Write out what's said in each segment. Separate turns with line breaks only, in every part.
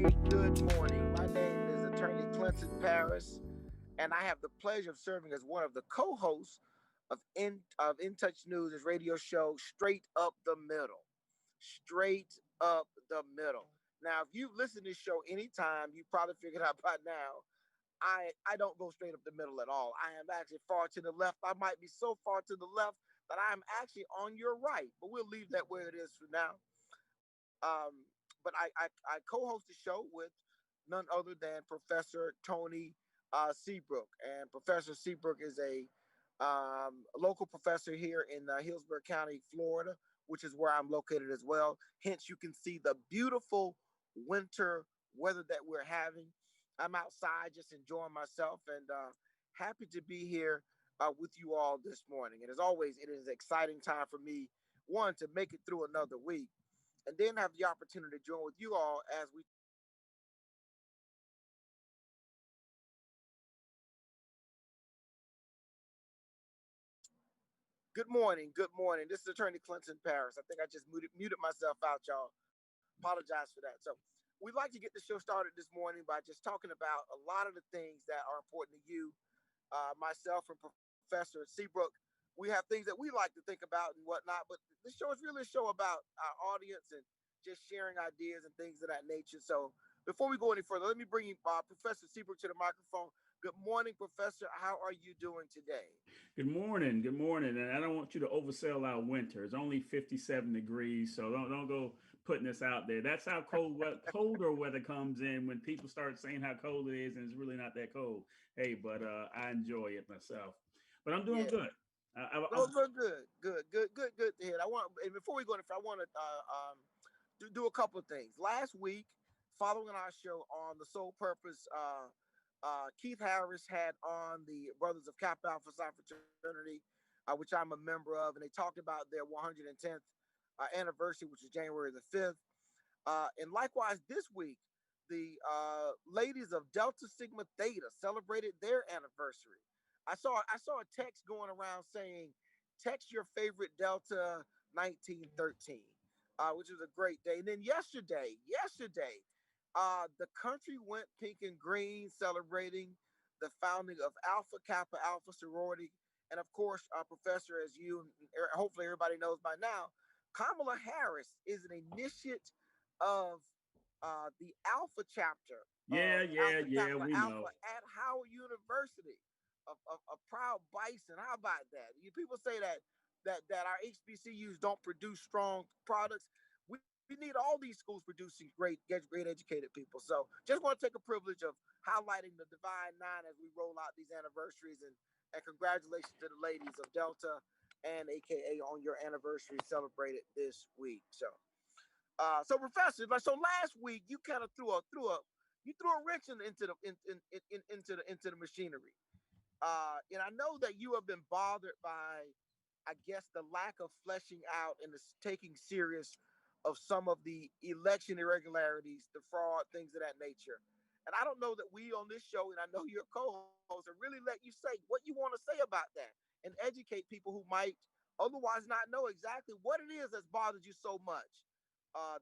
Good morning. My name is Attorney Clint in Paris, and I have the pleasure of serving as one of the co-hosts of In Touch News' radio show, Straight Up the Middle. Straight Up the Middle. Now, if you've listened to this show anytime, you probably figured out by now I don't go straight up the middle at all. I am actually far to the left. I might be so far to the left that I am actually on your right, but we'll leave that where it is for now. But I co-host the show with none other than Professor Tony Seabrook, and Professor Seabrook is a local professor here in Hillsborough County, Florida, which is where I'm located as well. Hence, you can see the beautiful winter weather that we're having. I'm outside just enjoying myself and happy to be here with you all this morning. And as always, it is an exciting time for me, one, to make it through another week, and then have the opportunity to join with you all as we talk about some of the things that are important to you Good morning. Good morning. This is Attorney Clinton Paris. I think I just muted myself out, y'all. Apologize for that. So, we'd like to get the show started this morning by just talking about a lot of the things that are important to you. Myself and Professor Seabrook, we have things that we like to think about and whatnot, but this show is really a show about our audience and just sharing ideas and things of that nature. So, before we go any further, let me bring you Professor Seabrook to the microphone. Good morning, Professor. How are you doing today?
Good morning. Good morning. And I don't want you to oversell our winter. It's only 57 degrees, so don't go putting this out there. That's how colder weather comes in when people start saying how cold it is, and it's really not that cold. Hey, but I enjoy it myself. But I'm doing
Yeah.
good.
No, good to hear. I want, and before we go any further, I want to do a couple of things. Last week, following our show on the Sole Purpose, Keith Harris had on the Brothers of Kappa Alpha Psi Fraternity, which I'm a member of, and they talked about their 110th anniversary, which is January the 5th. And likewise, this week, the ladies of Delta Sigma Theta celebrated their anniversary. I saw a text going around saying, "Text your favorite Delta 1913," which was a great day. And then yesterday, the country went pink and green, celebrating the founding of Alpha Kappa Alpha sorority. And of course, Professor, as you and hopefully everybody knows by now, Kamala Harris is an initiate of the Alpha chapter
Yeah,
of
yeah,
Alpha
yeah.
Kappa
We
Alpha
know.
at Howard University. A proud bison. How about that? People say that our HBCUs don't produce strong products. We need all these schools producing great educated people. So just want to take a privilege of highlighting the Divine Nine as we roll out these anniversaries, and congratulations to the ladies of Delta and AKA on your anniversary celebrated this week. So Professor, so last week you kind of threw a wrench into the machinery. And I know that you have been bothered by, I guess, the lack of fleshing out and the taking serious of some of the election irregularities, the fraud, things of that nature. And I don't know that we on this show, and I know you're a co-host, and really let you say what you want to say about that and educate people who might otherwise not know exactly what it is that's bothered you so much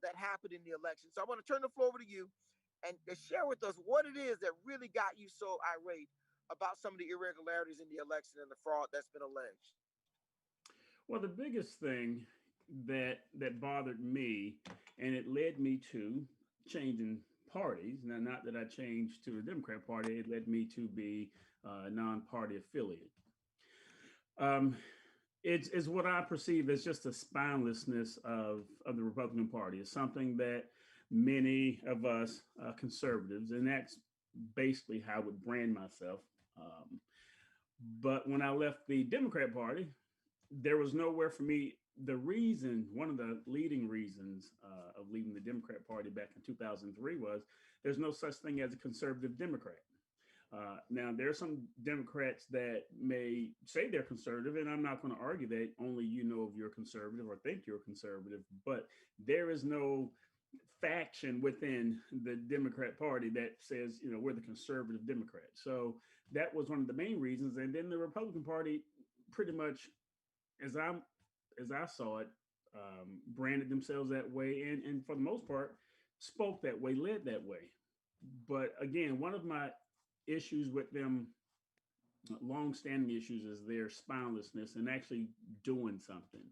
that happened in the election. So I want to turn the floor over to you and share with us what it is that really got you so irate about some of the irregularities in the election and the fraud that's been alleged.
Well, the biggest thing that bothered me, and it led me to changing parties. Now, not that I changed to the Democrat Party, it led me to be a non-party affiliate. Um, it's what I perceive as just the spinelessness of the Republican Party. It's something that many of us conservatives, and that's basically how I would brand myself. Um, but when I left the Democrat Party, there was nowhere for me. The reason, one of the leading reasons of leaving the Democrat Party back in 2003 was there's no such thing as a conservative Democrat. Now, there are some Democrats that may say they're conservative, and I'm not going to argue that only you know if you're conservative or think you're conservative, but there is no faction within the Democrat Party that says, we're the conservative Democrats. So that was one of the main reasons. And then the Republican Party pretty much, as I saw it, branded themselves that way, and for the most part, spoke that way, led that way. But again, one of my issues with them, long-standing issues, is their spinelessness and actually doing something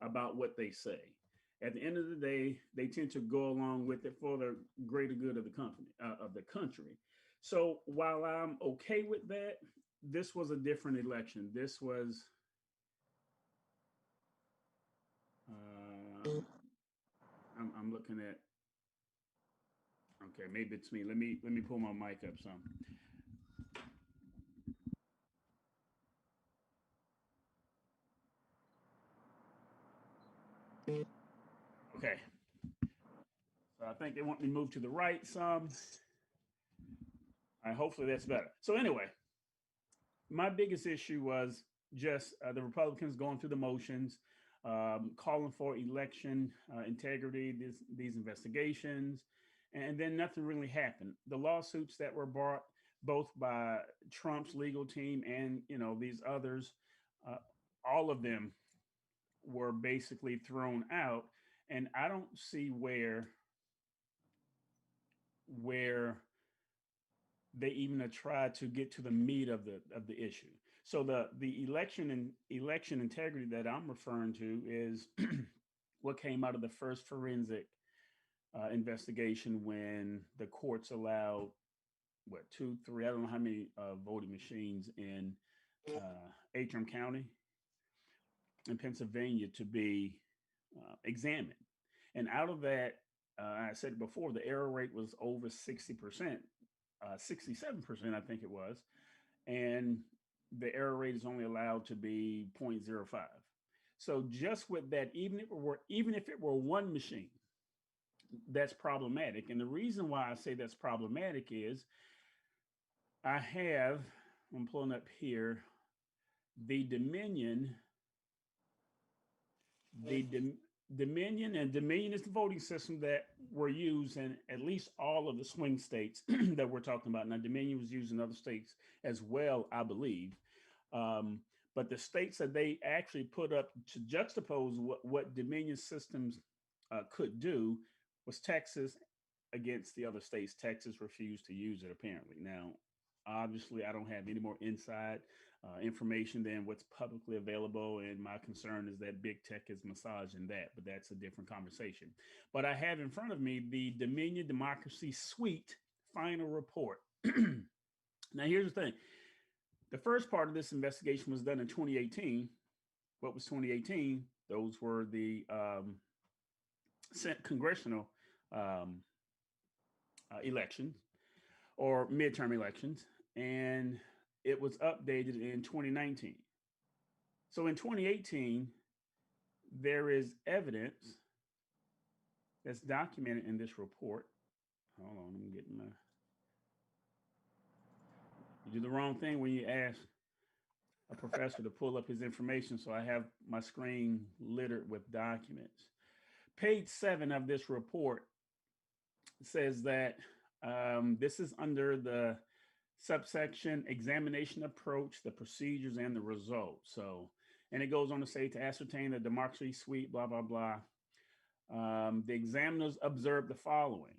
about what they say. At the end of the day, they tend to go along with it for the greater good of the company, of the country. So while I'm okay with that, this was a different election. This was, uh, I'm looking at. Okay, maybe it's me. Let me pull my mic up some. Okay, so I think they want me to move to the right some. Hopefully that's better. So anyway, my biggest issue was just the Republicans going through the motions, calling for election integrity, these investigations, and then nothing really happened. The lawsuits that were brought both by Trump's legal team and these others, uh, all of them were basically thrown out, and I don't see where they even tried to get to the meat of the issue. So the election integrity that I'm referring to is what came out of the first forensic investigation when the courts allowed what two, three, I don't know how many voting machines in Antrim County in Pennsylvania to be examined, and out of that, I said before, the error rate was over 60%, 67%, I think it was, and the error rate is only allowed to be 0.05. So just with that, even if it were one machine, that's problematic. And the reason why I say that's problematic is I have, I'm pulling up here, the Dominion, the Dom- Dominion, and Dominion is the voting system that were used in at least all of the swing states that we're talking about. Now, Dominion was used in other states as well, I believe. Um, but the states that they actually put up to juxtapose what Dominion systems could do was Texas against the other states. Texas refused to use it, apparently. Now, obviously, I don't have any more inside information than what's publicly available, and my concern is that big tech is massaging that, but that's a different conversation. But I have in front of me the Dominion Democracy Suite final report. Now, here's the thing. The first part of this investigation was done in 2018. What was 2018? Those were the congressional um, elections or midterm elections, and it was updated in 2019. So in 2018, there is evidence that's documented in this report. Hold on, I'm getting my. You do the wrong thing when you ask a professor to pull up his information, so I have my screen littered with documents. Page 7 of this report says that this is under the subsection examination approach, the procedures, and the results. So, and it goes on to say to ascertain the democracy suite, blah, blah, blah. The examiners observed the following.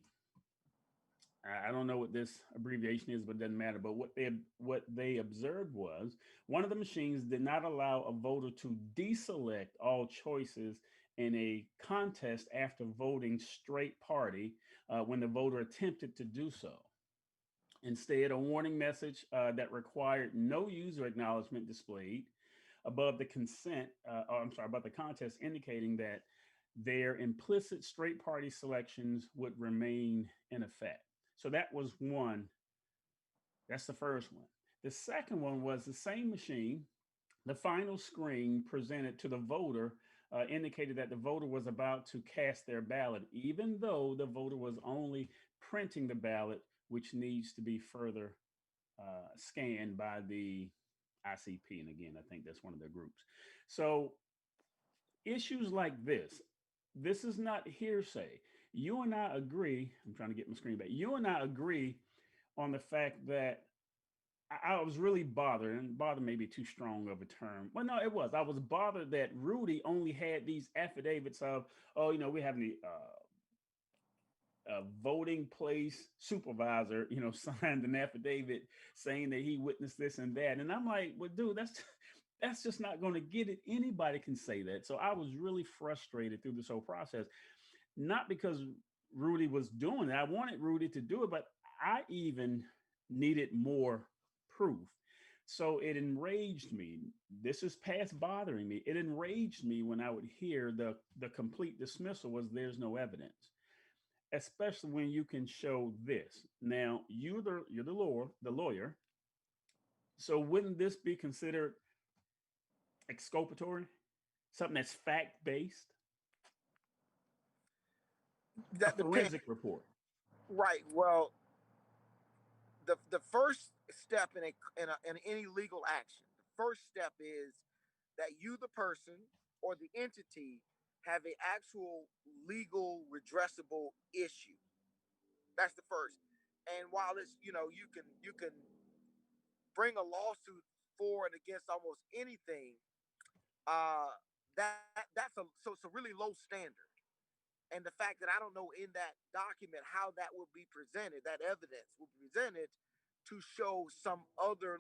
I don't know what this abbreviation is, but it doesn't matter. But what they observed was one of the machines did not allow a voter to deselect all choices in a contest after voting straight party when the voter attempted to do so. Instead, a warning message that required no user acknowledgement displayed above the consent, above the contest, indicating that their implicit straight party selections would remain in effect. So that was one. That's the first one. The second one was the same machine. The final screen presented to the voter indicated that the voter was about to cast their ballot, even though the voter was only printing the ballot, which needs to be further scanned by the ICP. And again, I think that's one of their groups. So issues like this is not hearsay. You and I agree. I'm trying to get my screen back. You and I agree on the fact that I was really bothered, and bothered may be too strong of a term. Well, no, it was. I was bothered that Rudy only had these affidavits of, oh, we have the a voting place supervisor, signed an affidavit saying that he witnessed this and that. And I'm like, well, dude, that's just not going to get it. Anybody can say that. So I was really frustrated through this whole process, not because Rudy was doing it. I wanted Rudy to do it, but I even needed more proof. So it enraged me. This is past bothering me. It enraged me when I would hear the complete dismissal was there's no evidence, especially when you can show this. Now you're the lawyer. So wouldn't this be considered exculpatory? Something that's fact based, a
That depends.
forensic report.
Right. Well, the first step in any legal action, the first step is that you, the person or the entity, have a actual legal redressable issue. That's the first. And while it's you can bring a lawsuit for and against almost anything, uh, that's it's a really low standard. And the fact that I don't know in that document how that will be presented, that evidence will be presented to show some other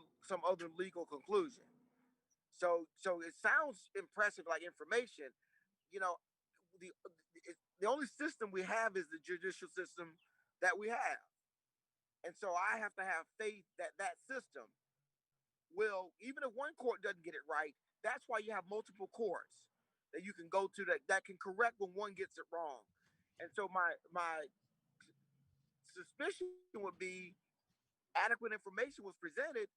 legal conclusion. So it sounds impressive, like information. You know, the the only system we have is the judicial system that we have, and so I have to have faith that that system will, even if one court doesn't get it right, that's why you have multiple courts that you can go to that can correct when one gets it wrong. And so my suspicion would be adequate information was presented,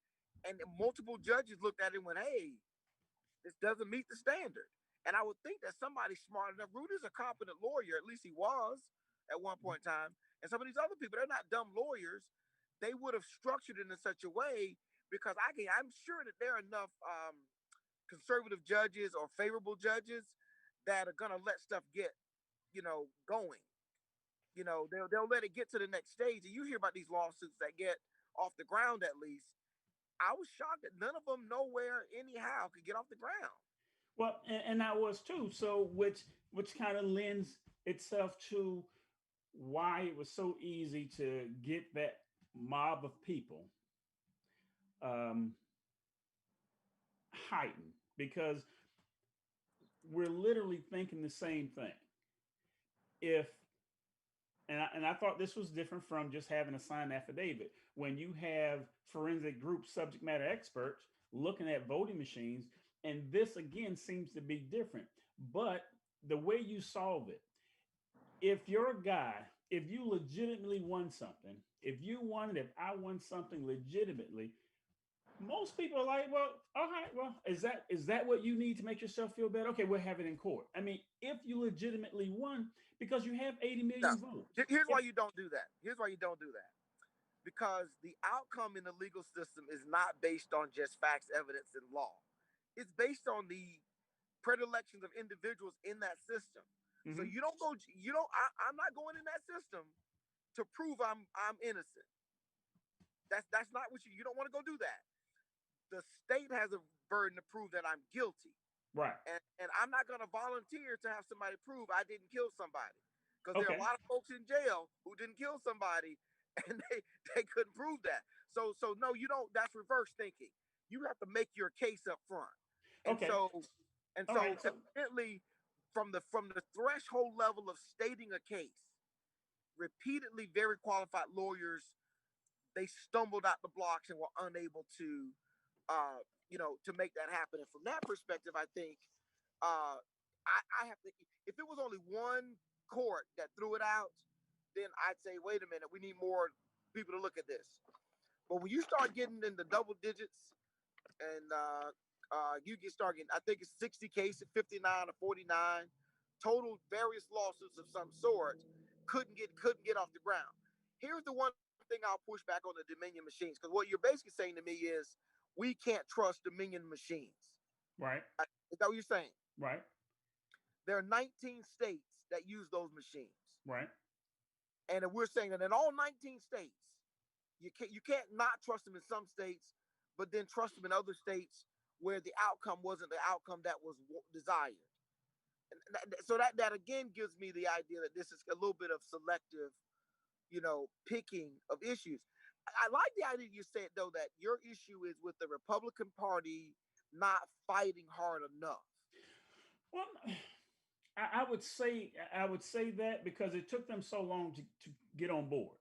and multiple judges looked at it and went, "Hey, this doesn't meet the standard." And I would think that somebody smart enough, Rudy's a competent lawyer, at least he was at one point in time. And some of these other people, they're not dumb lawyers. They would have structured it in such a way because I'm sure that there are enough conservative judges or favorable judges that are gonna let stuff get, going. They'll let it get to the next stage. And you hear about these lawsuits that get off the ground at least. I was shocked that none of them nowhere anyhow could get off the ground.
Well, and I was too. So which kind of lends itself to why it was so easy to get that mob of people um, heightened, because we're literally thinking the same thing. If and I thought this was different from just having a signed affidavit. When you have forensic group subject matter experts looking at voting machines, and this again seems to be different. But the way you solve it, if you're a guy, if you legitimately won something, if I won something legitimately, most people are like, well, all right, well, is that what you need to make yourself feel better? Okay, we'll have it in court. I mean, if you legitimately won because you have 80
No.
million votes.
Here's
If
why you don't do that. Here's why you don't do that. Because the outcome in the legal system is not based on just facts, evidence, and law. It's based on the predilections of individuals in that system. So
mhm.
you don't go. You don't. I'm not going in that system to prove I'm innocent. That's not what you don't want to go do that. The state has a burden to prove that I'm guilty.
Right.
And I'm not going to volunteer to have somebody prove I didn't kill somebody, because there are a
Okay.
lot of folks in jail who didn't kill somebody and they couldn't prove that. So no, you don't. That's reverse thinking. You have to make your case up front. And
Okay.
so and
All
so
right. So
evidently, from the threshold level of stating a case, repeatedly very qualified lawyers, they stumbled out the blocks and were unable to make that happen. And from that perspective, I think I have to. If it was only one court that threw it out, then I'd say, wait a minute, we need more people to look at this. But when you start getting into double digits, and you get started, I think it's 60 cases, 59 or 49 total, various lawsuits of some sort, couldn't get off the ground. Here's the one thing I'll push back on the Dominion machines, because what you're basically saying to me is we can't trust Dominion machines.
right.
Is that what you're saying?
Right.
There are 19 states that use those machines,
Right.
and if we're saying that in all 19 states, you can't not trust them in some states, but then trust them in other states where the outcome wasn't the outcome that was desired. And so that again gives me the idea that this is a little bit of selective. picking of issues. I like the idea you said though that your issue is with the Republican Party not fighting hard enough.
Well, I would say that because it took them so long to get on board,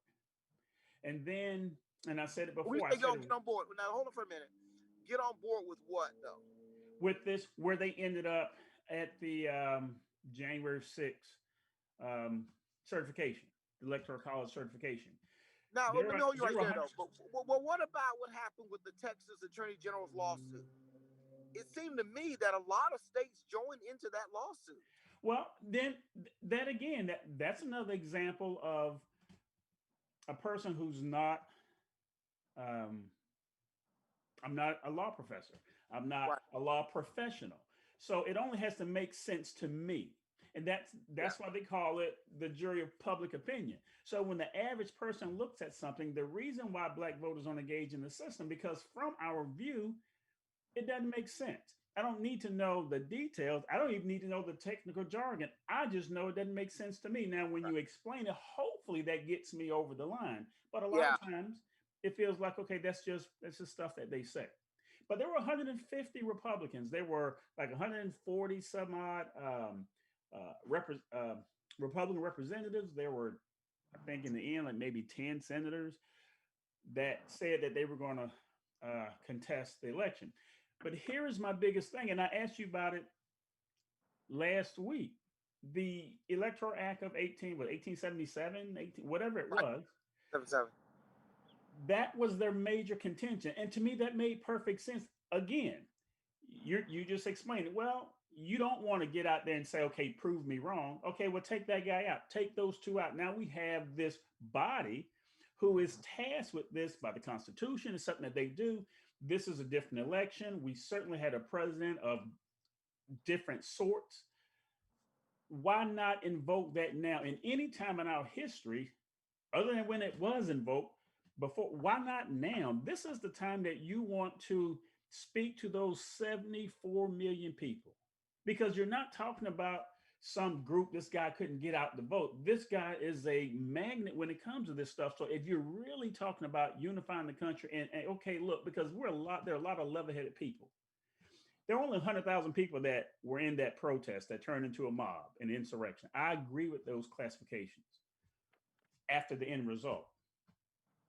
and then and I said it
We
before. I
say
said
go
it
get on board. Now hold on for a minute. Get on board with what though?
with this where they ended up at the January 6th um, certification, the electoral college certification.
Now let me hold you
There
right
were
there
hundreds.
though. But what about what happened with the Texas Attorney General's lawsuit? It seemed to me that a lot of states joined into that lawsuit.
Well, then that again, that's another example of a person who's not. Um, I'm not a law professor. I'm not
Right.
a law professional. So it only has to make sense to me. And
Yeah.
that's why they call it the jury of public opinion. So when the average person looks at something, the reason why black voters don't engage in the system, because from our view, it doesn't make sense. I don't need to know the details. I don't even need to know the technical jargon. I just know it doesn't make sense to me. Now, when
Right.
you explain it, hopefully that gets me over the line. But a lot
Yeah.
of times it feels like, okay, that's just stuff that they say. But there were 150 Republicans. There were like 140 some odd Republican representatives. There were, I think, in the end, like maybe 10 senators that said that they were going to contest the election. But here is my biggest thing, and I asked you about it last week. The Electoral Act of 1877, 18, whatever it
Right.
was,
7-7.
that was their major contention. And to me, that made perfect sense. Again, you just explained it. Well, you don't want to get out there and say, okay, prove me wrong. Okay, well, take that guy out. Take those two out. Now we have this body who is tasked with this by the Constitution. It's something that they do. This is a different election. We certainly had a president of different sorts. Why not invoke that now? In any time in our history, other than when it was invoked before, why not now? This is the time that you want to speak to those 74 million people because you're not talking about some group this guy couldn't get out the vote. This guy is a magnet when it comes to this stuff. So if you're really talking about unifying the country and okay, look, because there are a lot of level-headed people. There were only 100,000 people that were in that protest that turned into a mob, an insurrection. I agree with those classifications after the end result.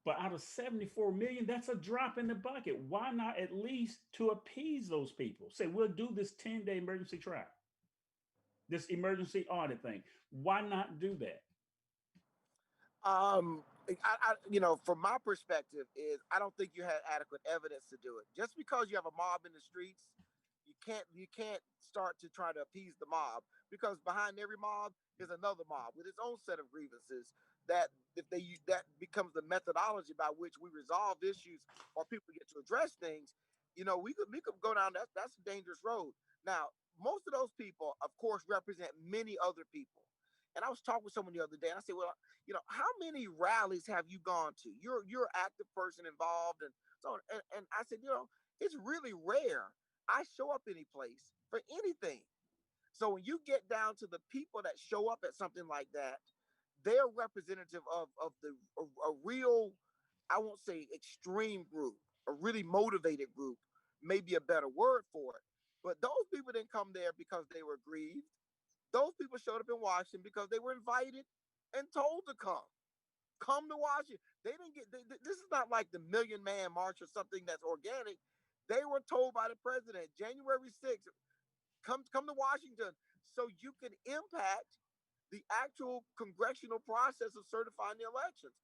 But out of 74 million, that's a drop in the bucket. Why not at least to appease those people? Say, we'll do this 10-day emergency trial, this emergency audit thing. Why not do that?
From my perspective, is I don't think you had adequate evidence to do it. Just because you have a mob in the streets, you can't start to try to appease the mob because behind every mob is another mob with its own set of grievances. That if they that becomes the methodology by which we resolve issues or people get to address things, we could go down that's a dangerous road. Now, most of those people, of course, represent many other people. And I was talking with someone the other day, and I said, "Well, how many rallies have you gone to? You're an active person involved, and so on." And I said, it's really rare I show up any place for anything. So when you get down to the people that show up at something like that, they're representative of a real, I won't say extreme group, a really motivated group, maybe a better word for it. But those people didn't come there because they were grieved. Those people showed up in Washington because they were invited and told to come. Come to Washington. They didn't this is not like the Million Man March or something that's organic. They were told by the president, January 6th, come to Washington so you can impact the actual congressional process of certifying the elections.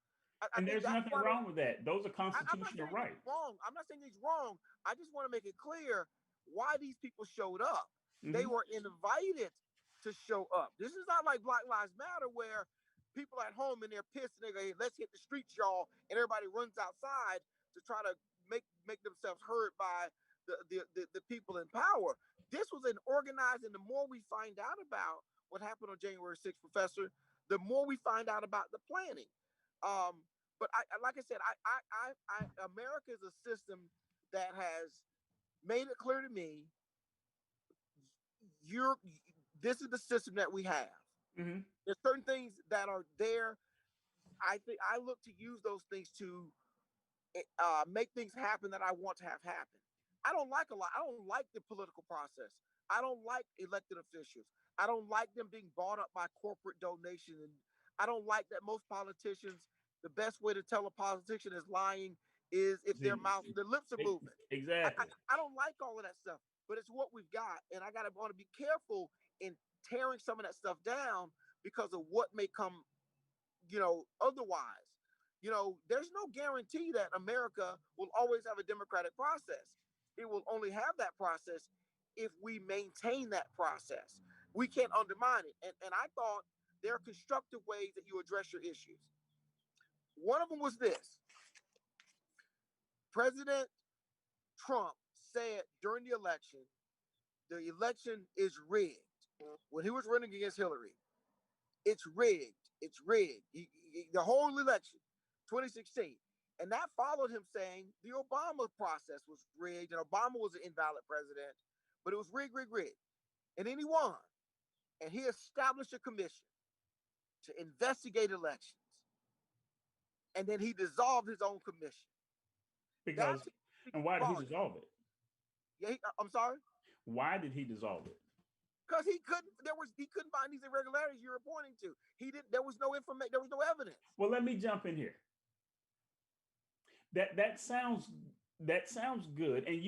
I
And
think
there's
that's
nothing
why
wrong with that. Those are
I'm not
constitutional
saying he's
rights.
wrong. I'm not saying he's wrong. I just want to make it clear why these people showed up. They
Hmm.
were invited to show up. This is not like Black Lives Matter where people at home and they're pissed and they go, "Hey, let's hit the streets, y'all," and everybody runs outside to try to make themselves heard by the people in power. This was an organized, and the more we find out about what happened on January 6th, Professor, the more we find out about the planning. Um, but like I said, America is a system that has made it clear to me you're this is the system that we have.
Hmm.
There's certain things that are there. I think I look to use those things to make things happen that I want to have happen. I don't like a lot. I don't like the political process. I don't like elected officials. I don't like them being bought up by corporate donation. And I don't like that most politicians, the best way to tell a politician is lying is if their
See,
mouth, their lips are moving. I, I,
exactly.
I don't like all of that stuff, but it's what we've got. And I got to want to be careful in tearing some of that stuff down because of what may come, otherwise. There's no guarantee that America will always have a democratic process. It will only have that process if we maintain that process. We can't undermine it. And I thought there are constructive ways that you address your issues. One of them was this: President Trump said during the election is rigged. When he was running against Hillary, it's rigged. It's rigged. The whole election, 2016. And that followed him saying the Obama process was rigged and Obama was an invalid president, but it was rigged, rigged, rigged. And then he won. And he established a commission to investigate elections. And then he dissolved his own commission. That
Because,
speaks
and why did he
volume.
dissolve it?
Yeah, I'm sorry.
Why did he dissolve it?
Because he couldn't find these irregularities you're pointing to. He didn't. There was no information. There was no evidence.
Well, let me jump in here. That sounds good, and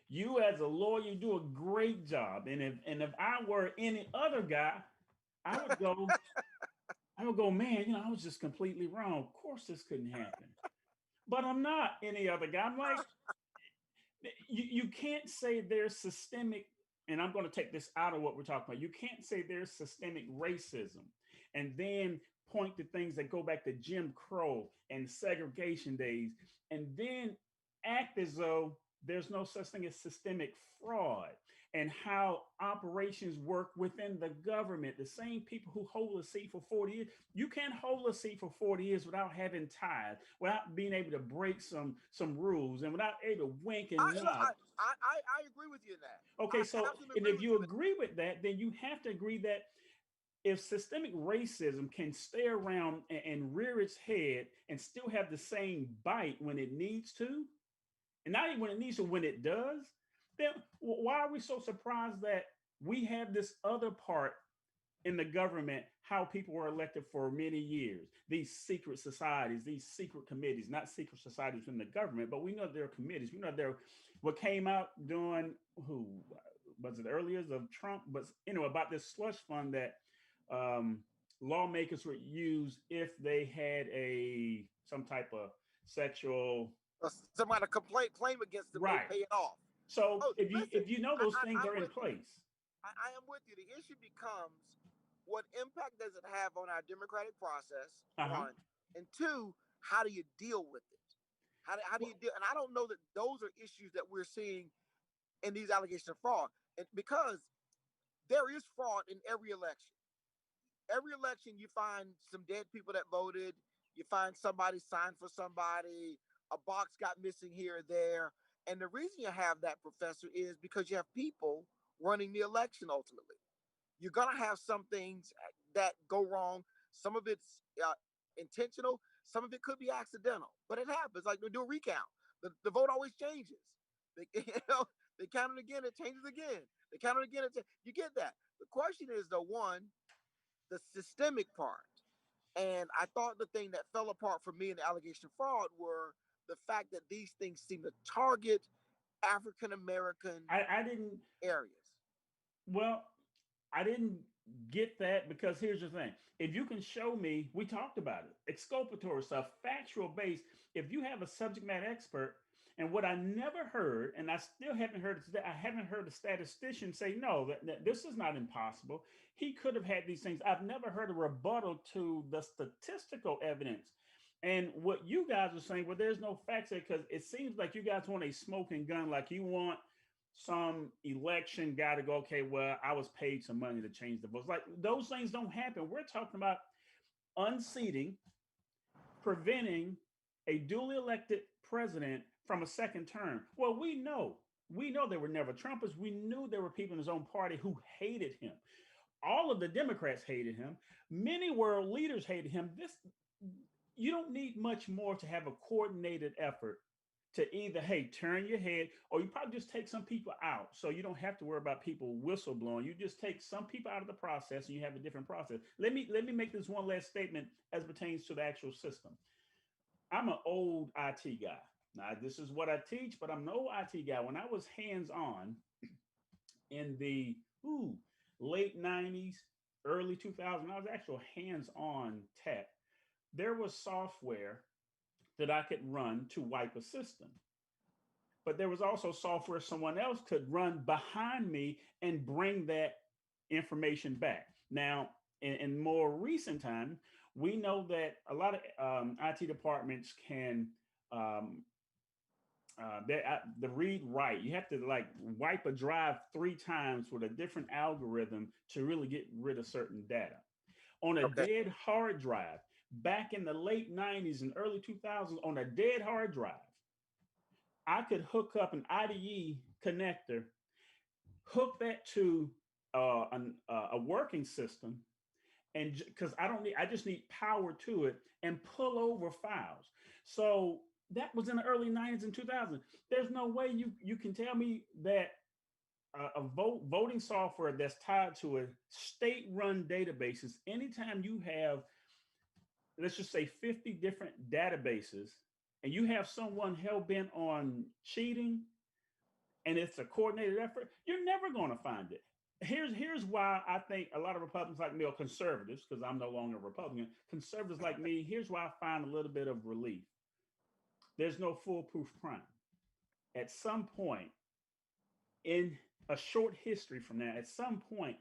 you as a lawyer do a great job. And if I were any other guy, I would go. I would go, man. I was just completely wrong. Of course, this couldn't happen. But I'm not any other guy. I'm like, you can't say there's systemic, and I'm going to take this out of what we're talking about. You can't say there's systemic racism and then point to things that go back to Jim Crow and segregation days and then act as though there's no such thing as systemic fraud and how operations work within the government. The same people who hold a seat for 40 years, you can't hold a seat for 40 years without having ties, without being able to break some rules, and without able to wink
I,
and
look,
nod.
I agree with you in that.
Okay,
I
so
absolutely
and
agree
if
with
you
you in that.
agree with that, then you have to agree that if systemic racism can stay around and rear its head and still have the same bite when it needs to, and not even when it needs to, when it does, then why are we so surprised that we have this other part in the government, how people were elected for many years, these secret societies, these secret committees, not secret societies in the government, but we know there are committees. We know there, what came out during, who was it, earlier of Trump, but about this slush fund that um, lawmakers would use if they had some type of sexual.
Somebody claim against them, they
Right.
pay it off.
So
Oh,
if you
listen,
if you know those things
I'm
are in
with you.
place.
I am with you. The issue becomes what impact does it have on our democratic process?
Uh-huh.
One, and two, how do you deal with it? How do you
Well,
deal? And I don't know that those are issues that we're seeing in these allegations of fraud, and because there is fraud in every election. Every election, you find some dead people that voted. You find somebody signed for somebody. A box got missing here or there. And the reason you have that, Professor, is because you have people running the election ultimately. You're going to have some things that go wrong. Some of it's intentional. Some of it could be accidental, but it happens. Like they do a recount. The vote always changes. They, they count it again, it changes again. They count it again. You get that. The question is, the one, the systemic part. And I thought the thing that fell apart for me in the allegation of fraud were the fact that these things seem to target African American
I didn't.
areas.
Well, I didn't get that because here's the thing. If you can show me, we talked about it, exculpatory stuff, factual based. If you have a subject matter expert, and what I never heard, and I still haven't heard it today, I haven't heard a statistician say, no, that this is not impossible. He could have had these things. I've never heard a rebuttal to the statistical evidence. And what you guys are saying, well, there's no facts there because it seems like you guys want a smoking gun, like you want some election guy to go, okay, well, I was paid some money to change the votes. Like those things don't happen. We're talking about unseating, preventing a duly elected president from a second term. Well, we know there were never Trumpers. We knew there were people in his own party who hated him. All of the Democrats hated him. Many world leaders hated him. you don't need much more to have a coordinated effort to either, hey, turn your head, or you probably just take some people out. So you don't have to worry about people whistleblowing. You just take some people out of the process and you have a different process. Let me make this one last statement as pertains to the actual system. I'm an old IT guy. Now, this is what I teach, but I'm an old IT guy. When I was hands-on in the late 90s, early 2000s, I was actual hands-on tech. There was software that I could run to wipe a system. But there was also software someone else could run behind me and bring that information back. Now, in more recent time, we know that a lot of IT departments can the read write. You have to like wipe a drive 3 times with a different algorithm to really get rid of certain data. On a
Okay.
dead hard drive, back in the late 90s and early 2000s, on a dead hard drive, I could hook up an IDE connector, hook that to a working system, and because I don't need, I just need power to it and pull over files. So that was in the early 90s and 2000s. There's no way you can tell me that voting software that's tied to a state-run databases. Anytime you have, let's just say, 50 different databases, and you have someone hell bent on cheating, and it's a coordinated effort, you're never going to find it. Here's why I think a lot of Republicans like me, or conservatives, because I'm no longer a Republican, conservatives like me, here's why I find a little bit of relief. There's no foolproof crime. At some point in a short history from now, at some point,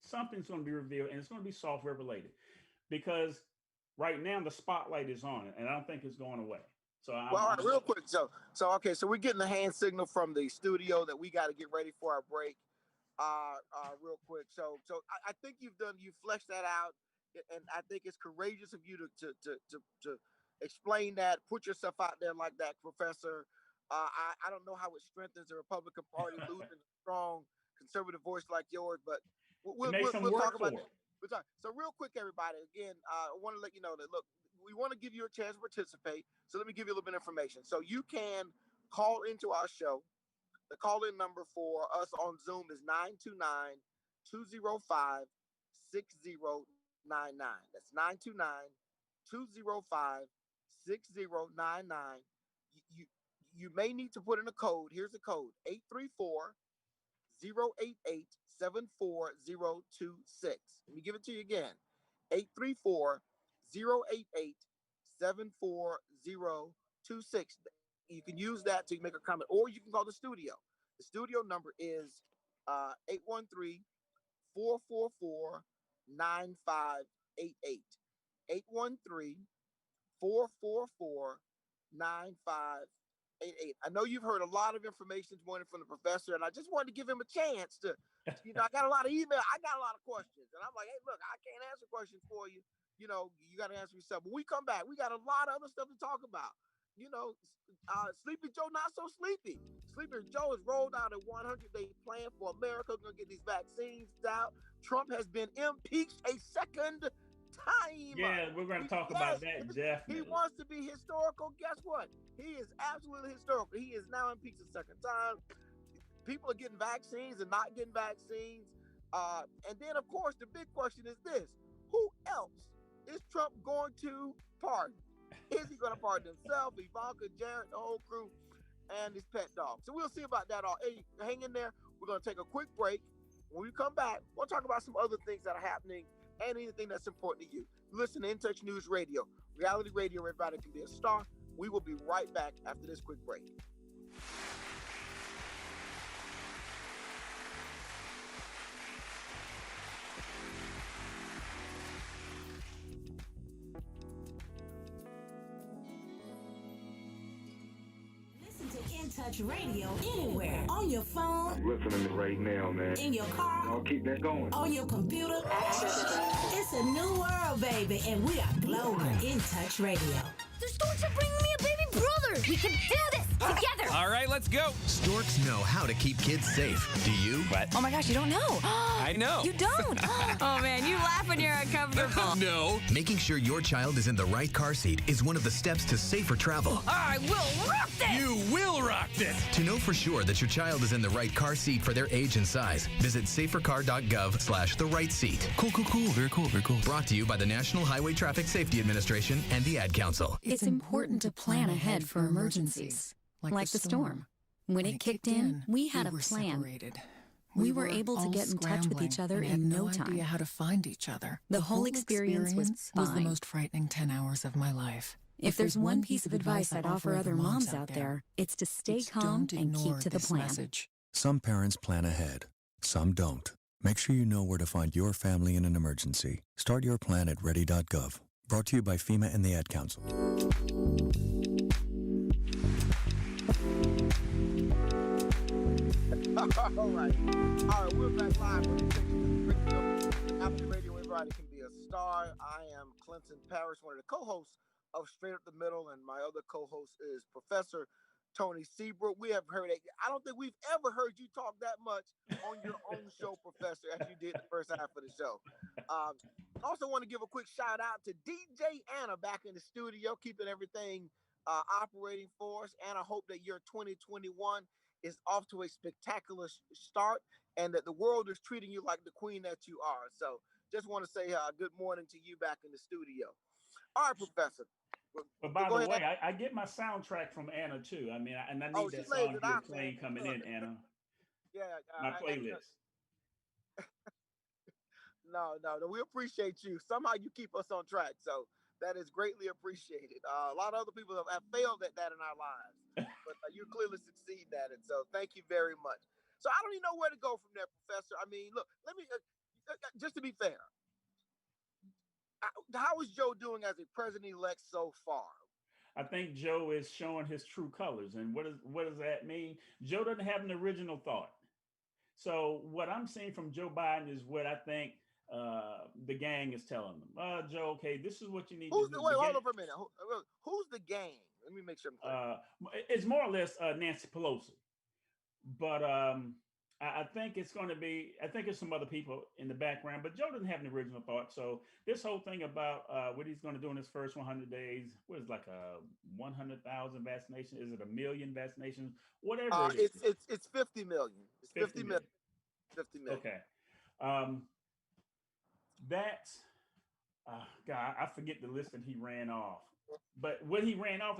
something's going to be revealed, and it's going to be software related, because right now the spotlight is on it, and I don't think it's going away. So
well, all right, real quick. Okay, so we're getting the hand signal from the studio that we got to get ready for our break. Real quick. I think you fleshed that out, and I think it's courageous of you to explain that, put yourself out there like that, Professor. I don't know how it strengthens the Republican Party losing a strong conservative voice like yours, but we'll talk about that. So real quick, everybody, again, I want to let you know that, look, we want to give you a chance to participate. So let me give you a little bit of information. So you can call into our show. The call-in number for us on Zoom is 929-205-6099. That's 929-205-6099. You may need to put in a code. Here's the code: 834-088-74026. Let me give it to you again. 834-088-74026. You can use that to make a comment, or you can call the studio. The studio number is 813-444-9588. 813-444-9588. I know you've heard a lot of information this morning from the professor, and I just wanted to give him a chance to, I got a lot of email. I got a lot of questions, and I'm like, hey, look, I can't answer questions for you. You got to answer yourself. When we come back, we got a lot of other stuff to talk about. Sleepy Joe not so sleepy. Sleepy Joe has rolled out a 100-day plan for America. We're going to get these vaccines out. Trump has been impeached a second time.
Yeah, we're going to talk about that, definitely.
He wants to be historical. Guess what? He is absolutely historical. He is now impeached a second time. People are getting vaccines and not getting vaccines. And then, of course, the big question is this. Who else is Trump going to pardon? Is he going to pardon himself, Ivanka, Jared, the whole crew, and his pet dog? So we'll see about that all. Hey, hang in there. We're going to take a quick break. When we come back, we'll talk about some other things that are happening and anything that's important to you. Listen to In Touch News Radio, reality radio where everybody can be a star. We will be right back after this quick break.
In Touch Radio anywhere, on your phone.
I'm listening to right now, man.
In your car.
I'll keep that going.
On your computer. It's a new world, baby, and we are global. In Touch Radio.
The storks are bringing me a baby brother. We can do this together.
All right, let's go.
Storks know how to keep kids safe. Do you?
What?
Oh my gosh, you don't know.
I know.
You don't? Oh man, you laugh when you're uncomfortable.
No.
Making sure your child is in the right car seat is one of the steps to safer travel.
I will rock this.
You will rock this.
To know for sure that your child is in the right car seat for their age and size, visit safercar.gov/the right seat.
Cool. Very cool.
Brought to you by the National Highway Traffic Safety Administration and the Ad Council.
It's important to plan ahead for emergencies, like the storm. When it kicked in, we had a plan. We were able to get in touch with each other in no time.
Idea how to find each other.
The whole experience was
the
fine.
most frightening 10 hours of my life.
If there's one piece of advice I'd offer other moms out there, it's to stay calm and keep to the plan.
Message.
Some parents plan ahead, some don't. Make sure you know where to find your family in an emergency. Start your plan at ready.gov. Brought to you by FEMA and the Ad Council.
All right, we're back live on the Atty Radio. Everybody can be a star. I am Clinton Parrish, one of the co-hosts of Straight Up the Middle, and my other co-host is Professor Tony Seabrook. We have heard I don't think we've ever heard you talk that much on your own show, Professor, as you did the first half of the show. Also want to give a quick shout out to DJ Anna back in the studio, keeping everything operating for us. And I hope that your 2021 is off to a spectacular start and that the world is treating you like the queen that you are. So just want to say good morning to you back in the studio. All right, Professor.
But by the way, I get my soundtrack from Anna too. I mean, and I need that song you're playing coming in, Anna.
Yeah.
My playlist.
No, we appreciate you. Somehow you keep us on track. So that is greatly appreciated. A lot of other people have failed at that in our lives, but you clearly succeed at it. So thank you very much. So I don't even know where to go from there, Professor. I mean, look, let me, just to be fair, how is Joe doing as a president-elect so far?
I think Joe is showing his true colors. And what does that mean? Joe doesn't have an original thought. So what I'm seeing from Joe Biden is what I think the gang is telling them. Joe, okay, this is what you need to do.
Wait, hold on for a minute. Who's the gang? Let me make sure I'm clear.
It's more or less Nancy Pelosi. But I think it's going to be, I think it's some other people in the background, but Joe doesn't have an original thought. So this whole thing about what he's going to do in his first 100 days, what is like a 100,000 vaccination? Is it 1 million vaccinations? Whatever it is.
It's 50 million. It's 50 million. 50 million.
Okay. That's, God, I forget the list that he ran off. But what he ran off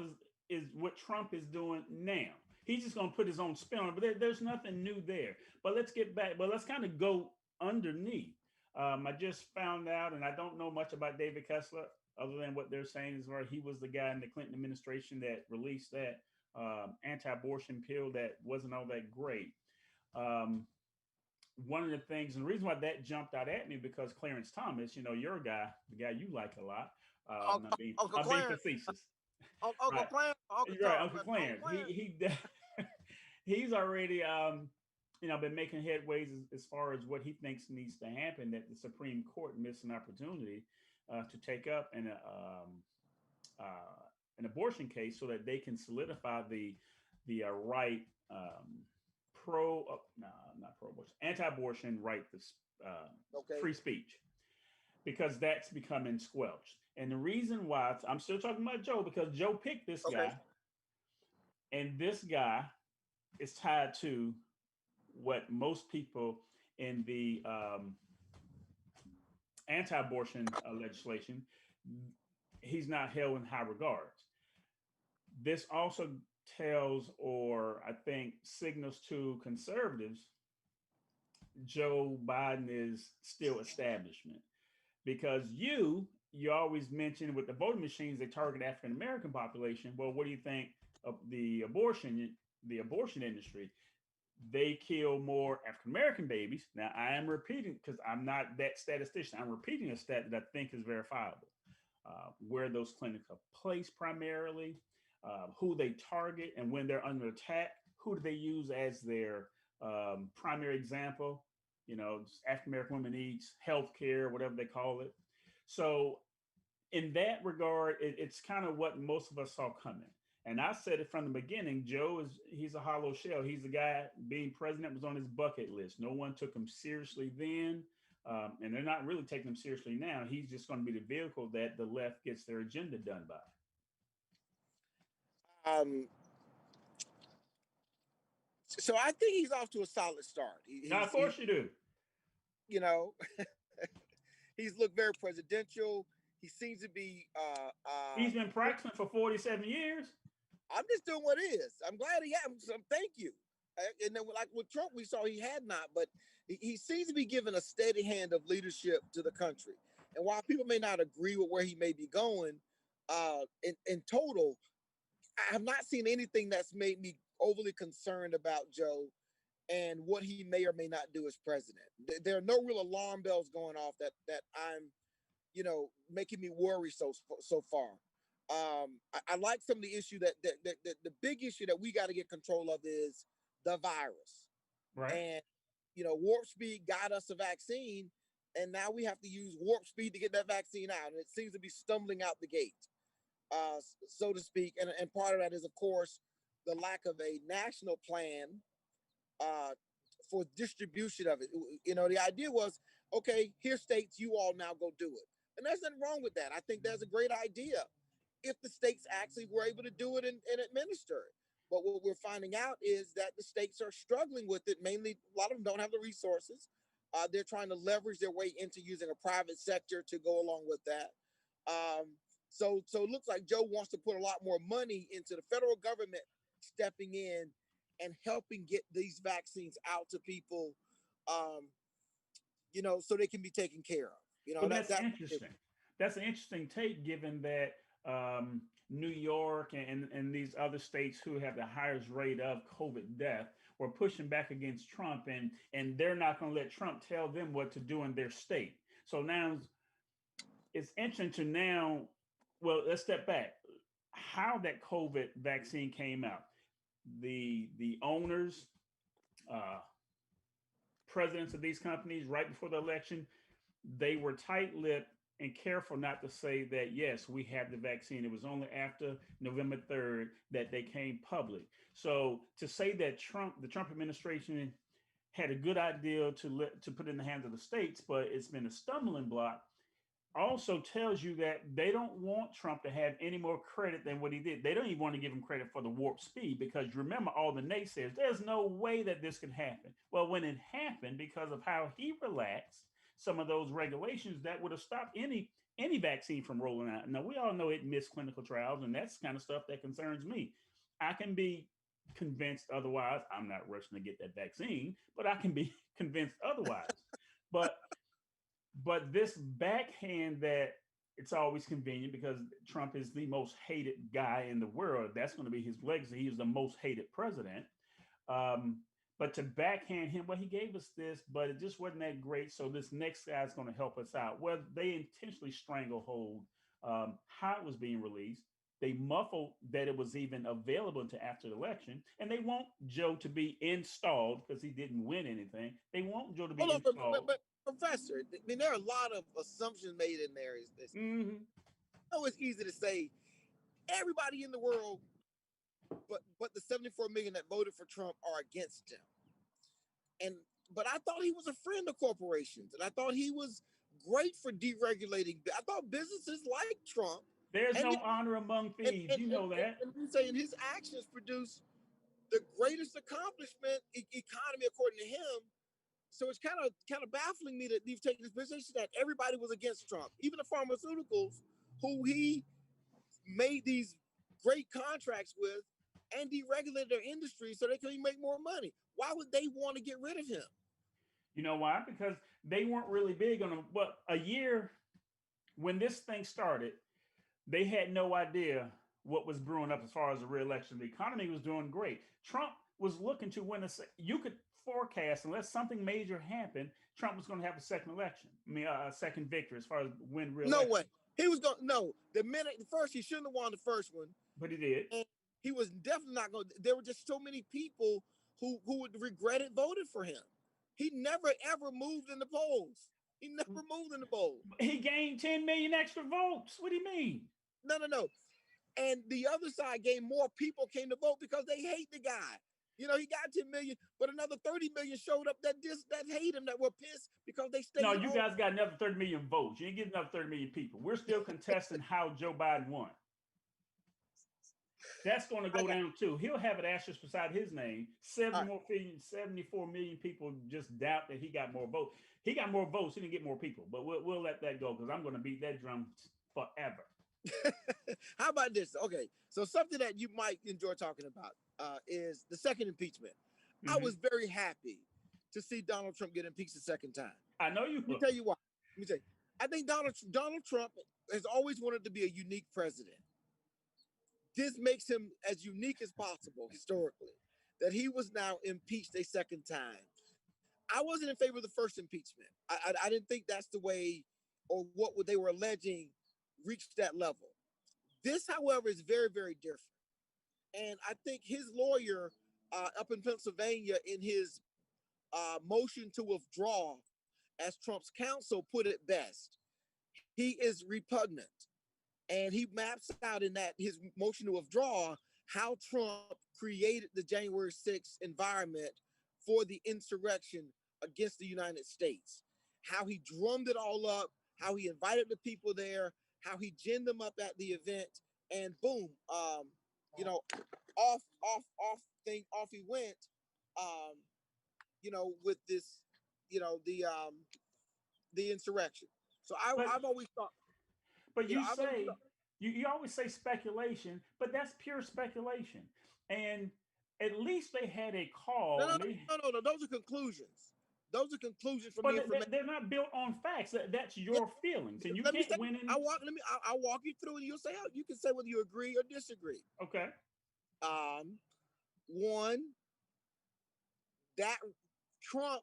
is what Trump is doing now. He's just going to put his own spin on it, but there's nothing new there. But let's get back. But let's kind of go underneath. I just found out, and I don't know much about David Kessler other than what they're saying is where he was the guy in the Clinton administration that released that anti-abortion pill that wasn't all that great. One of the things, and the reason why that jumped out at me, because Clarence Thomas, you know, your guy, the guy you like a lot. I'm being facetious.
Uncle Clarence.
Uncle Clarence. He's already, been making headways as far as what he thinks needs to happen. That the Supreme Court missed an opportunity to take up an abortion case so that they can solidify the right anti-abortion right to free speech, because that's becoming squelched. And the reason why I'm still talking about Joe, because Joe picked this guy, and this guy is tied to what most people in the anti-abortion legislation, he's not held in high regards. This also tells, or I think signals to conservatives, Joe Biden is still establishment, because you always mention with the voting machines, they target African American population. Well, what do you think of the abortion industry? They kill more African American babies. Now, I am repeating, because I'm not that statistician. I'm repeating a stat that I think is verifiable. Where those clinics are placed primarily, who they target, and when they're under attack, who do they use as their primary example? You know, African American women needs healthcare, whatever they call it. So in that regard, it's kind of what most of us saw coming. And I said it from the beginning. He's a hollow shell. He's the guy being president was on his bucket list. No one took him seriously then. And they're not really taking him seriously now. He's just going to be the vehicle that the left gets their agenda done by.
So I think he's off to a solid start.
Now, of course you do.
You know, he's looked very presidential. He seems to be.
He's been practicing for 47 years.
I'm just doing what is. I'm glad he had. So thank you. And then, like with Trump, we saw he had not, but he seems to be giving a steady hand of leadership to the country. And while people may not agree with where he may be going, in total, I have not seen anything that's made me overly concerned about Joe and what he may or may not do as president. There are no real alarm bells going off that I'm, making me worry so far. I like some of the issue that the big issue that we got to get control of is the virus.
Right.
And, Warp Speed got us a vaccine, and now we have to use Warp Speed to get that vaccine out. And it seems to be stumbling out the gate, so to speak. And part of that is, of course, the lack of a national plan for distribution of it. The idea was, okay, here states, you all now go do it. And there's nothing wrong with that. I think that's a great idea if the states actually were able to do it and administer it. But what we're finding out is that the states are struggling with it. Mainly, a lot of them don't have the resources. They're trying to leverage their way into using a private sector to go along with that. So it looks like Joe wants to put a lot more money into the federal government stepping in and helping get these vaccines out to people, so they can be taken care of.
Well, that's interesting. That's an interesting take, given that New York and these other states who have the highest rate of COVID death were pushing back against Trump, and they're not going to let Trump tell them what to do in their state. So now it's interesting to let's step back. How that COVID vaccine came out. The owners, presidents of these companies, right before the election, they were tight-lipped and careful not to say that, yes, we have the vaccine. It was only after November 3rd that they came public. So to say that the Trump administration had a good idea to put in the hands of the states, but it's been a stumbling block, also tells you that they don't want Trump to have any more credit than what he did. They don't even want to give him credit for the warp speed, because remember all the naysayers, there's no way that this could happen. Well, when it happened, because of how he relaxed some of those regulations, that would have stopped any vaccine from rolling out. Now, we all know it missed clinical trials, and that's the kind of stuff that concerns me. I can be convinced otherwise. I'm not rushing to get that vaccine, but I can be convinced otherwise. But this backhand that it's always convenient because Trump is the most hated guy in the world. That's going to be his legacy. He was the most hated president. But to backhand him, well, he gave us this, but it just wasn't that great. So this next guy's going to help us out. Well, they intentionally stranglehold how it was being released. They muffled that it was even available until after the election. And they want Joe to be installed because he didn't win anything. They want Joe to be installed.
But Professor, I mean, there are a lot of assumptions made in there. It's easy to say everybody in the world, but the 74 million that voted for Trump are against him. But I thought he was a friend of corporations, and I thought he was great for deregulating. I thought businesses like Trump.
There's no honor among thieves. You know that.
And we saying his actions produce the greatest accomplishment economy, according to him. So it's kind of baffling me that you've taken this position that everybody was against Trump, even the pharmaceuticals who he made these great contracts with and deregulated their industry so they can make more money. Why would they want to get rid of him?
You know why? Because they weren't really big on him. But a year when this thing started, they had no idea what was brewing up as far as the re-election. The economy was doing great. Trump was looking to win you could forecast, unless something major happened, Trump was going to have a second election. A second victory as far as win re-election.
No way. He was going the first, he shouldn't have won the first one.
But he did.
And he was definitely not going to. There were just so many people who would regret it voted for him. He never, ever moved in the polls. He never moved in the bowl.
He gained 10 million extra votes. What do you mean?
No. And the other side gained more people came to vote because they hate the guy. He got 10 million, but another 30 million showed up that hate him, that were pissed because they stayed.
No, you guys got another 30 million votes. You ain't getting another 30 million people. We're still contesting how Joe Biden won. That's going to go down too. He'll have an asterisk beside his name. 74 million people just doubt that he got more votes. He got more votes. He didn't get more people, but we'll let that go because I'm going to beat that drum forever.
How about this? Okay, so something that you might enjoy talking about is the second impeachment. I was very happy to see Donald Trump get impeached the second time.
I know you.
Let me tell you why. I think Donald Trump has always wanted to be a unique president. This makes him as unique as possible historically, that he was now impeached a second time. I wasn't in favor of the first impeachment. I didn't think that's the way, or what they were alleging reached that level. This, however, is very, very different. And I think his lawyer up in Pennsylvania, in his motion to withdraw, as Trump's counsel put it best, he is repugnant. And he maps out in that his motion to withdraw how Trump created the January 6th environment for the insurrection against the United States, how he drummed it all up, how he invited the people there, how he ginned them up at the event, and boom, off he went, with this, the insurrection. So I've always thought.
But you always say speculation, but that's pure speculation. And at least they had a call.
No. Those are conclusions. Those are conclusions from the information.
They're not built on facts. That's your feelings, and you can't win.
I'll walk you through, and you'll say you can say whether you agree or disagree.
Okay.
One, that Trump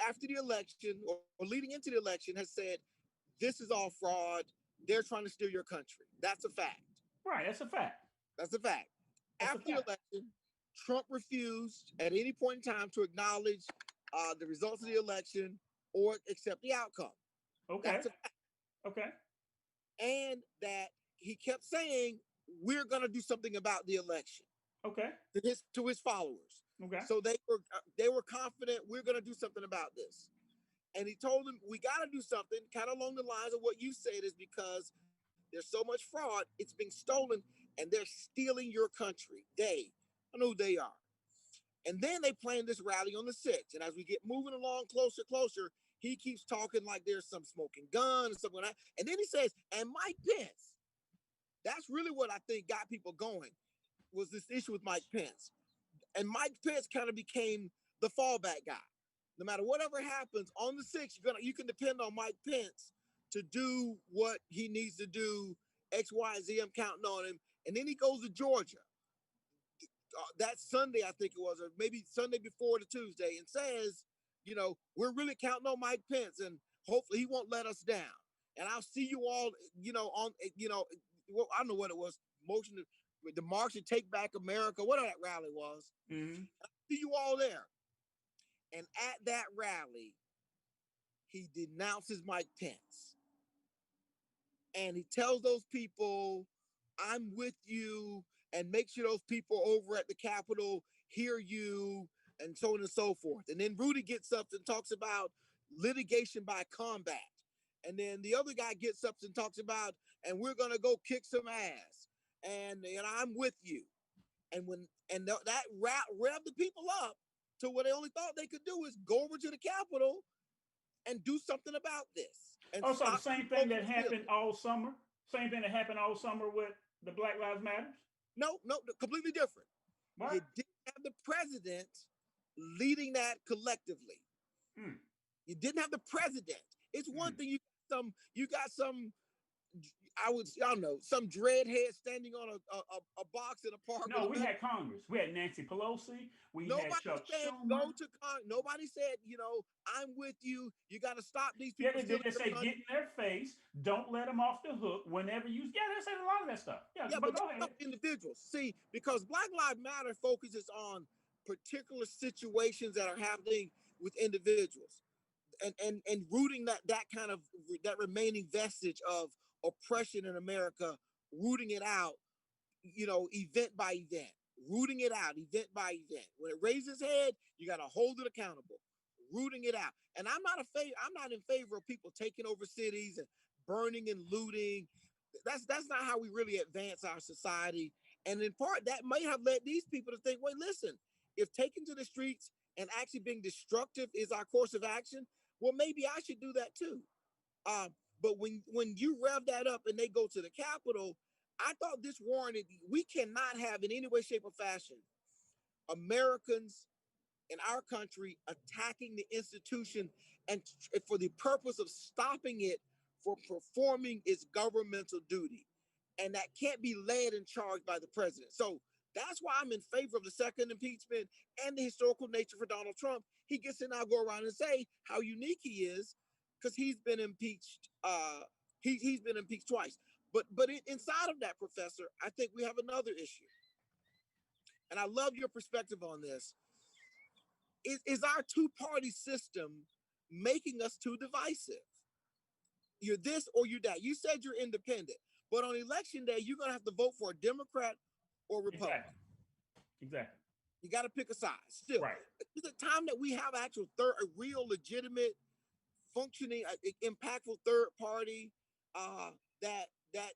after the election or leading into the election has said, "This is all fraud. They're trying to steal your country." That's a fact.
Right. That's a fact.
After the election, Trump refused at any point in time to acknowledge the results of the election or accept the outcome.
Okay.
That's a fact.
Okay.
And that he kept saying, "We're going to do something about the election."
Okay.
To his followers.
Okay.
So they were confident, we're going to do something about this. And he told them, we got to do something kind of along the lines of what you said, is because there's so much fraud, it's being stolen, and they're stealing your country. I know who they are. And then they planned this rally on the 6th. And as we get moving along closer, he keeps talking like there's some smoking gun and something like that. And then he says, and Mike Pence. That's really what I think got people going, was this issue with Mike Pence. And Mike Pence kind of became the fallback guy. No matter whatever happens on the 6th, you can depend on Mike Pence to do what he needs to do, X, Y, Z. I'm counting on him. And then he goes to Georgia that Sunday, I think it was, or maybe Sunday before the Tuesday, and says, we're really counting on Mike Pence, and hopefully he won't let us down. And I'll see you all, I don't know what it was, motion with the march to take back America, whatever that rally was.
Mm-hmm.
I'll see you all there. And at that rally, he denounces Mike Pence. And he tells those people, I'm with you, and make sure those people over at the Capitol hear you, and so on and so forth. And then Rudy gets up and talks about litigation by combat. And then the other guy gets up and talks about, and we're going to go kick some ass. And I'm with you. And that revved the people up to what they only thought they could do is go over to the Capitol and do something about this. And
so the same thing that happened all summer? Same thing that happened all summer with the Black Lives Matter?
No, completely different.
What?
You didn't have the president leading that collectively. You didn't have the president. It's one thing you got some I don't know, some dreadhead standing on a box in a park.
No, we had Congress. We had Nancy Pelosi. Nobody
had Chuck Schumer. Nobody said, I'm with you. You got to stop these people.
Yeah, they say get in their face. Don't let them off the hook whenever you. Yeah, they said a lot of that stuff. Yeah,
but go ahead. Individuals. See, because Black Lives Matter focuses on particular situations that are happening with individuals. and rooting that kind of that remaining vestige of oppression in America, rooting it out, event by event, rooting it out, event by event. When it raises head, you got to hold it accountable, rooting it out. And I'm not in favor of people taking over cities and burning and looting. That's not how we really advance our society. And in part, that may have led these people to think, wait, listen, if taking to the streets and actually being destructive is our course of action, well, maybe I should do that too. But when you rev that up and they go to the Capitol, I thought this warranted, we cannot have in any way, shape, or fashion Americans in our country attacking the institution and for the purpose of stopping it from performing its governmental duty. And that can't be led and charged by the president. So that's why I'm in favor of the second impeachment and the historical nature for Donald Trump. He gets to now go around and say how unique he is because he's been impeached. He's been impeached twice. But inside of that, Professor, I think we have another issue. And I love your perspective on this. Is our two-party system making us too divisive? You're this or you're that. You said you're independent, but on election day, you're going to have to vote for a Democrat or Republican.
Exactly.
You got to pick a side. Still,
right.
It's a time that we have actual a real, legitimate, functioning, impactful third party that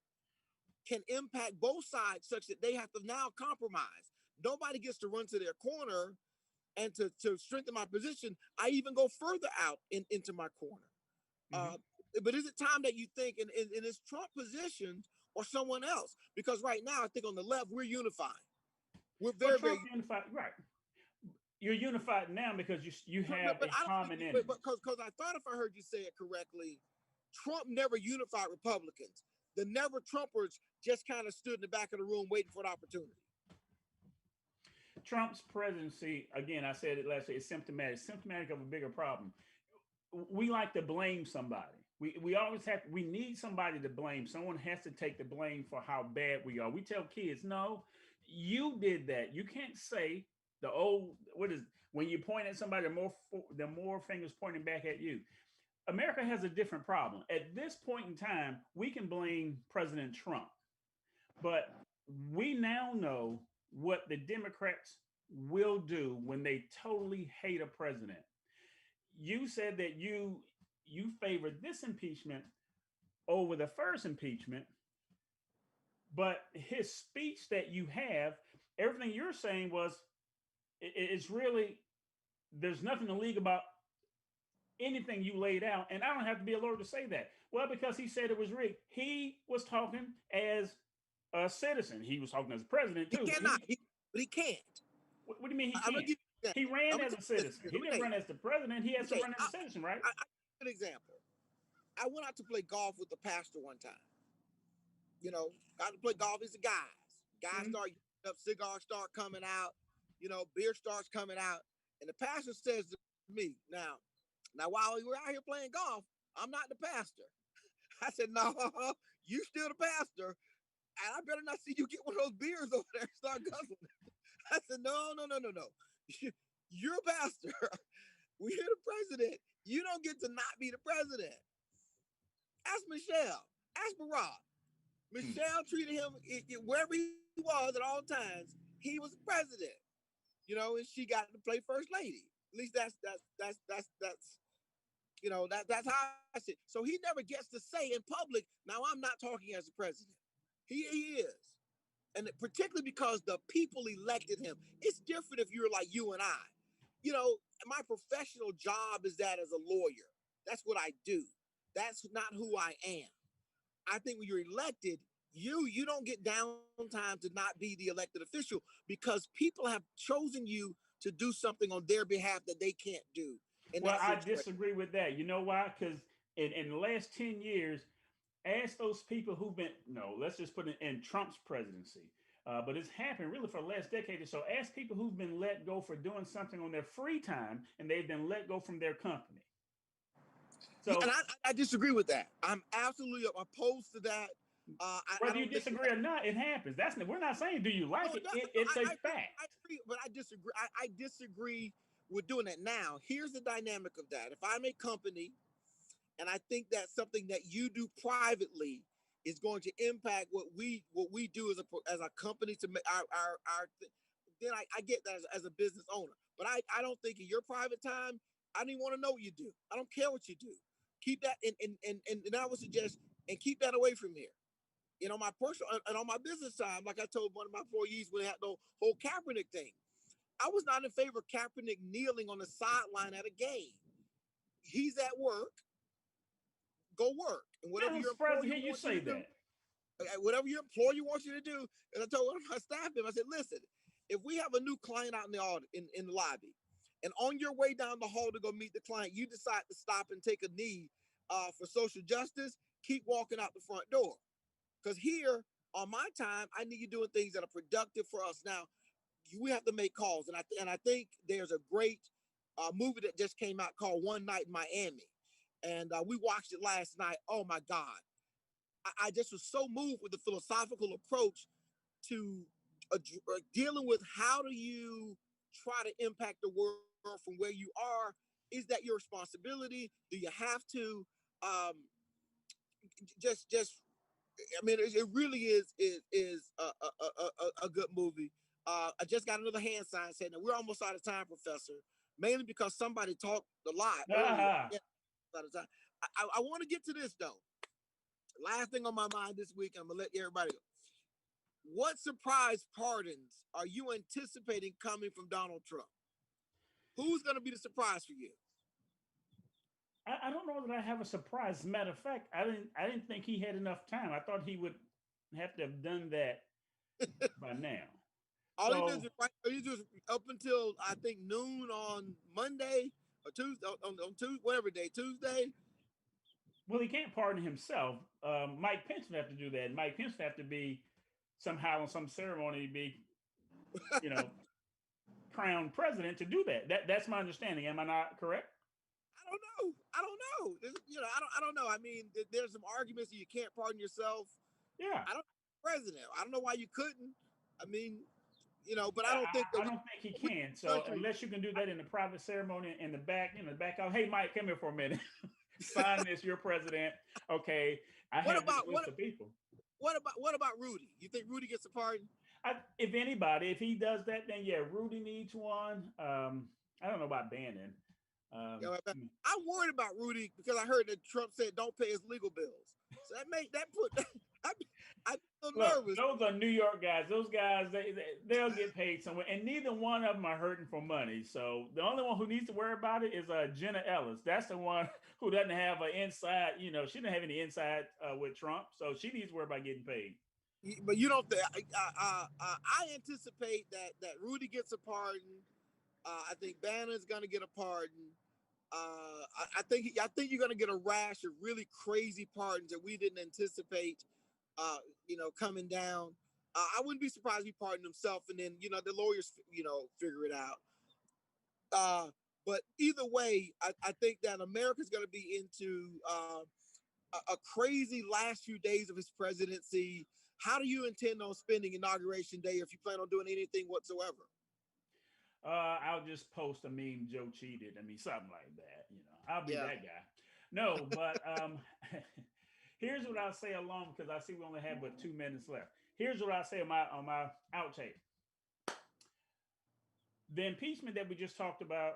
can impact both sides such that they have to now compromise. Nobody gets to run to their corner. And to strengthen my position, I even go further out into my corner. Mm-hmm. But is it time that you think in this Trump position or someone else? Because right now, I think on the left, we're unified. We're very
unified. Right. You're unified now because you have a common enemy.
Because I thought if I heard you say it correctly, Trump never unified Republicans. The never Trumpers just kind of stood in the back of the room waiting for an opportunity.
Trump's presidency, again, I said it last week, is symptomatic of a bigger problem. We like to blame somebody. We always we need somebody to blame. Someone has to take the blame for how bad we are. We tell kids, no, you did that. You can't say when you point at somebody, the more fingers pointing back at you. America has a different problem. At this point in time, we can blame President Trump, but we now know what the Democrats will do when they totally hate a president. You said that you favored this impeachment over the first impeachment, but his speech that you have, everything you're saying was, it's really, there's nothing illegal about anything you laid out, and I don't have to be a lawyer to say that. Well, because he said it was rigged. He was talking as a citizen. He was talking as a president too.
He cannot, but he can't.
What do you mean he can't? He ran as a citizen. He didn't run as the president. He has to run as a citizen, right?
An example. I went out to play golf with the pastor one time. Got to play golf as the guys. Guys start up, cigars start coming out. Beer starts coming out, and the pastor says to me, "Now, while we were out here playing golf, I'm not the pastor." I said, "No, you still the pastor. And I better not see you get one of those beers over there and start guzzling." I said, no. You're a pastor. We're the president. You don't get to not be the president. Ask Michelle. Ask Barack. Michelle treated him wherever he was at all times. He was the president. And she got to play first lady. At least that's how I see it. So he never gets to say in public, now I'm not talking as the president. He is. And particularly because the people elected him. It's different if you're like you and I. My professional job is that as a lawyer. That's what I do. That's not who I am. I think when you're elected, you don't get downtime to not be the elected official because people have chosen you to do something on their behalf that they can't do.
Well, I disagree with that. You know why? Because in the last 10 years, ask those people who've been, let's just put it in Trump's presidency. But it's happened really for the last decade or so. Ask people who've been let go for doing something on their free time and they've been let go from their company. So,
and I disagree with that. I'm absolutely opposed to that.
Whether you disagree or not, it happens. We're not saying do you like it. It's a fact.
I agree, but I disagree. I disagree we're doing that now. Here's the dynamic of that. If I'm a company and I think that something that you do privately is going to impact what we do as a company to make our then I get that as a business owner. But I don't think in your private time, I don't even want to know what you do. I don't care what you do. Keep that and I would suggest and keep that away from here. On my personal and on my business time, like I told one of my employees when they had the whole Kaepernick thing, I was not in favor of Kaepernick kneeling on the sideline at a game. He's at work. Go work, and whatever your employer wants you to do. Whatever your employer wants you to do. And I told one of my staff members, I said, listen, if we have a new client out in the lobby, and on your way down the hall to go meet the client, you decide to stop and take a knee for social justice, keep walking out the front door. Because here on my time, I need you doing things that are productive for us. Now, we have to make calls, and I think there's a great movie that just came out called One Night in Miami, and we watched it last night. Oh my God, I just was so moved with the philosophical approach to dealing with how do you try to impact the world from where you are. Is that your responsibility? Do you have to? I mean, it really is a good movie. I just got another hand sign saying that we're almost out of time, Professor, mainly because somebody talked a lot earlier. Yeah, out of time. I want to get to this, though. Last thing on my mind this week, I'm going to let everybody go. What surprise pardons are you anticipating coming from Donald Trump? Who's going to be the surprise for you?
I don't know that I have a surprise. As a matter of fact, I didn't think he had enough time. I thought he would have to have done that by now.
All he did is up until I think noon on Monday or Tuesday on Tuesday, whatever day, Tuesday.
Well, he can't pardon himself. Mike Pence would have to do that. Mike Pence would have to be somehow on some ceremony to be, crowned president to do that. That's my understanding. Am I not correct?
I don't know. I don't know. I mean, there's some arguments that you can't pardon yourself.
Yeah.
I don't president. I don't know why you couldn't. I mean, but I don't think
I don't think he can. So unless you can do that in a private ceremony in the back, hey, Mike, come here for a minute. Sign this. You're president. Okay. What about people.
What about Rudy? You think Rudy gets a pardon?
If anybody, if he does that, then yeah, Rudy needs one. I don't know about Bannon.
I'm worried about Rudy because I heard that Trump said don't pay his legal bills. So I feel nervous.
Those are New York guys. Those guys, they'll get paid somewhere, and neither one of them are hurting for money. So the only one who needs to worry about it is Jenna Ellis. That's the one who doesn't have an inside. She doesn't have any inside with Trump, so she needs to worry about getting paid.
But you don't think I anticipate that Rudy gets a pardon. I think Bannon's going to get a pardon. I think you're going to get a rash of really crazy pardons that we didn't anticipate. Coming down. I wouldn't be surprised if he pardoned himself, and then the lawyers figure it out. But either way, I think that America's going to be into a crazy last few days of his presidency. How do you intend on spending Inauguration Day if you plan on doing anything whatsoever?
I'll just post a meme, Joe cheated. I mean, something like that. I'll be that guy. No, but here's what I'll say along, because I see we only have 2 minutes left. Here's what I'll say on my outtake. The impeachment that we just talked about,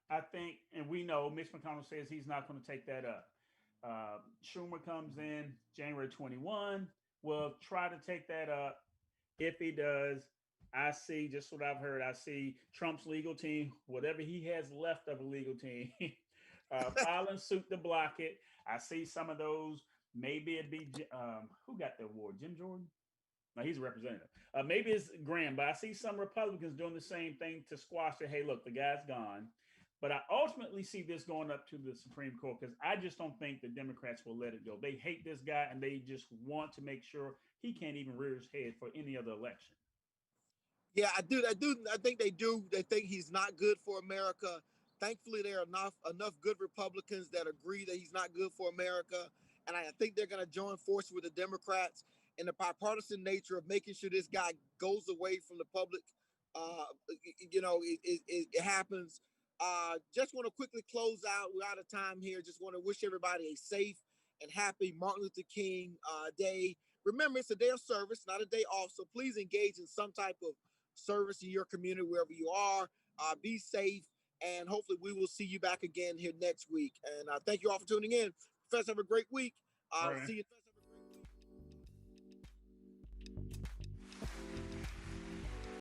I think, and we know Mitch McConnell says he's not going to take that up. Schumer comes in January 21. We'll try to take that up. If he does, I see just what I've heard. I see Trump's legal team, whatever he has left of a legal team, filing suit to block it. I see some of those. Maybe it'd be who got the award? Jim Jordan? No, he's a representative. Maybe it's Graham, but I see some Republicans doing the same thing to squash it. Hey, look, the guy's gone. But I ultimately see this going up to the Supreme Court because I just don't think the Democrats will let it go. They hate this guy and they just want to make sure he can't even rear his head for any other election.
Yeah, I do. I think they do. They think he's not good for America. Thankfully, there are enough good Republicans that agree that he's not good for America. And I think they're going to join forces with the Democrats in the bipartisan nature of making sure this guy goes away from the public. It happens. Just want to quickly close out. We're out of time here. Just want to wish everybody a safe and happy Martin Luther King Day. Remember, it's a day of service, not a day off. So please engage in some type of service in your community, wherever you are. Be safe, and hopefully we will see you back again here next week. And thank you all for tuning in. Professor, have a great week.
All right.
See you.